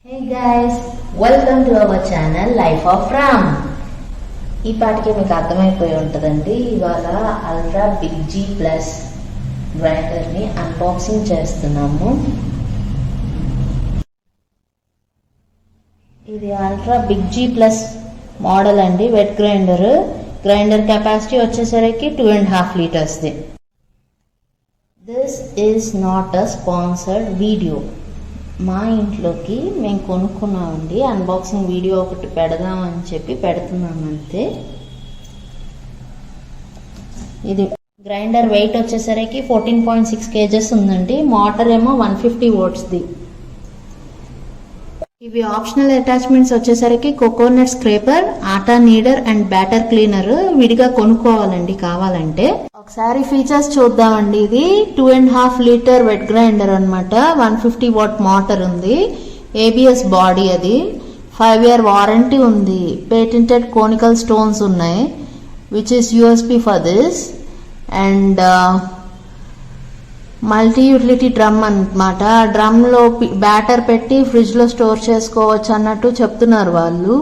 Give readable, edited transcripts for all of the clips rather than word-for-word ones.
Hey guys, welcome to our channel Life of Ram. ఈ పాటికి మీకు అర్థమైపోయి ఉంటుందండి. ఇవాళ అల్ట్రా బిగ్ జీ ప్లస్ గ్రైండర్ని అన్బాక్సింగ్ చేస్తున్నాము. ఇది ultra big G plus model అండి. వెట్ గ్రైండర్ కెపాసిటీ వచ్చేసరికి 2.5 లీటర్స్ది. This is not a sponsored video. మా ఇంట్లోకి మేము కొనుక్కున్నామండి. అన్బాక్సింగ్ వీడియో ఒకటి పెడదామని చెప్పి పెడుతున్నాం అంతే. ఇది గ్రైండర్ వెయిట్ వచ్చేసరికి 14.6 kgs ఉందండి. మోటార్ ఏమో 150 voltsది. ఇవి ఆప్షనల్ అటాచ్మెంట్స్ వచ్చేసరికి coconut scraper, atta kneader and batter cleaner విడిగా కొనుక్కోవాలండి కావాలంటే. ఒకసారి ఫీచర్స్ చూద్దామండి. ఇది 2.5 లీటర్ వెట్ గ్రైండర్ అనమాట. 150 watt మోటార్ ఉంది. ABS బాడీ, అది 5 year వారంటీ ఉంది. పేటెంటెడ్ కోనికల్ స్టోన్స్ ఉన్నాయి, which is USB for this. And multi utility drum అనమాట. డ్రమ్ లో బ్యాటర్ పెట్టి ఫ్రిడ్జ్ లో స్టోర్ చేసుకోవచ్చు అన్నట్టు చెప్తున్నారు వాళ్ళు.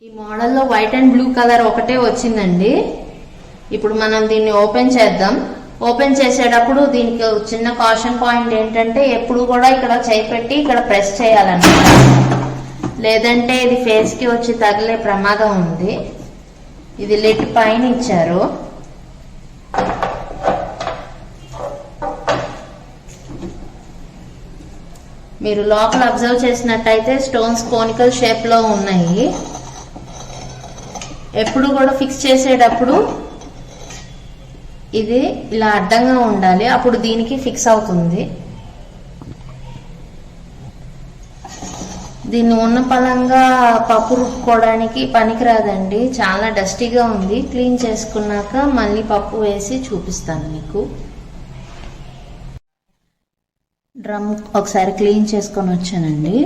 ఈ మోడల్లో వైట్ అండ్ బ్లూ కలర్ ఒకటే వచ్చిందండి. ఇప్పుడు మనం దీన్ని ఓపెన్ చేద్దాం. ఓపెన్ చేసేటప్పుడు దీనికి చిన్న కాషన్ పాయింట్ ఏంటంటే, ఎప్పుడు కూడా ఇక్కడ చేయి పెట్టి ఇక్కడ ప్రెస్ చేయాలన్నమాట, లేదంటే ఇది ఫేస్ కి వచ్చి తగిలే ప్రమాదం ఉంది. ఇది లిడ్ పైన ఇచ్చారు. మీరు లోపల అబ్జర్వ్ చేసినట్టయితే స్టోన్స్ కోనికల్ షేప్ లో ఉన్నాయి. ఎప్పుడు కూడా ఫిక్స్ చేసేటప్పుడు ఇది ఇలా అడ్డంగా ఉండాలి, అప్పుడు దీనికి ఫిక్స్ అవుతుంది. దీన్ని ఉన్న పలంగా పప్పు రుబ్బుకోవడానికి పనికిరాదండి. చాలా డస్టీగా ఉంది. క్లీన్ చేసుకున్నాక మళ్ళీ పప్పు వేసి చూపిస్తాను మీకు. డ్రమ్ ఒకసారి క్లీన్ చేసుకొని వచ్చానండి.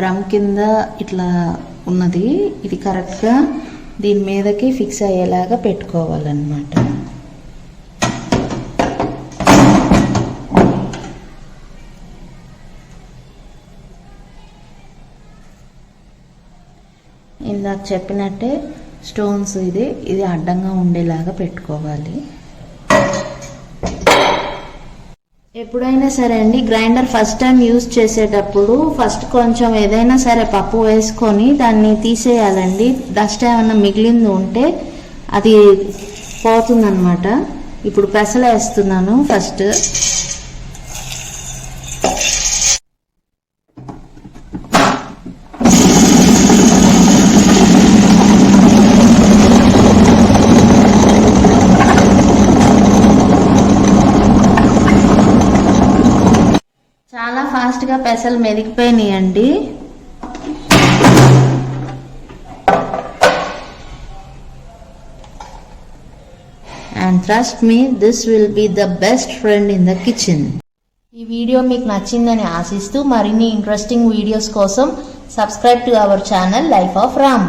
డ్రమ్ కింద ఇట్లా ఉన్నది. ఇది కరెక్ట్గా దీని మీదకి ఫిక్స్ అయ్యేలాగా పెట్టుకోవాలన్నమాట. ఇందాక చెప్పినట్టే స్టోన్స్ ఇది అడ్డంగా ఉండేలాగా పెట్టుకోవాలి. ఎప్పుడైనా సరే అండి, గ్రైండర్ ఫస్ట్ టైం యూజ్ చేసేటప్పుడు ఫస్ట్ కొంచెం ఏదైనా సరే పప్పు వేసుకొని దాన్ని తీసేయాలండి. డస్ట్ ఏమన్నా మిగిలింది ఉంటే అది పోతుందన్నమాట. ఇప్పుడు పెసలు వేస్తున్నాను ఫస్ట్. చాలా ఫాస్ట్ గా పెసలు మెదిగిపోయినాయండి. And trust me, this will be the best friend in the kitchen. ఈ వీడియో మీకు నచ్చిందని ఆశిస్తూ మరిన్ని ఇంట్రెస్టింగ్ వీడియోస్ కోసం subscribe to our channel life of Ram.